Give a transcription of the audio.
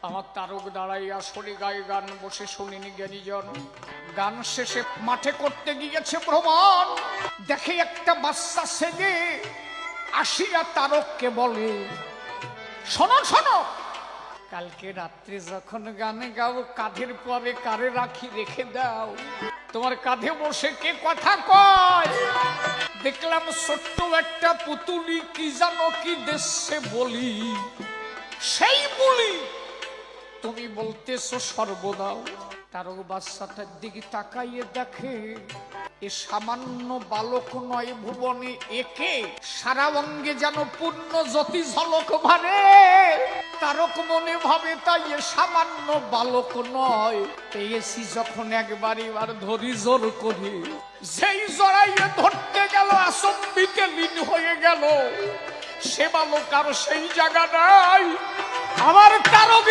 আমার তারক দাঁড়াইয়া শনি গায়ে গান বসে শুনিনি জ্ঞানীজন। গান শেষে মাঠে করতে গিয়েছে ভ্রমণ, দেখে একটা বাচ্চা সেজে আসিয়া তারককে বলে, শোনো শোনো, কালকে রাত্রে যখন গানে গাও কাঁধের পরে কারে রাখি রেখে দাও। তোমার কাঁধে বসে কে কথা কয়? দেখলাম ছোট্ট একটা পুতুলি, কি জানো কি দেশে বলি, সেই বলি তুমি বলতেছো সর্বদাও। তারক বাচ্চাটার দিকে তাকাইয়ে দেখে এ সামান্য বালক নয় ভুবনে, একে সারা অঙ্গে যেন পূর্ণ জ্যোতি ঝলক ভারে। তারক মনে ভাবে তাই এ সামান্য বালক নয়, পেয়েছি যখন একবার এবার ধরি জোর করে। যেই জড়াইয়ে ধরতে গেল আসম্বিতে লীন হয়ে গেল, সে বালক আর সেই জায়গা নাই। আমার তারক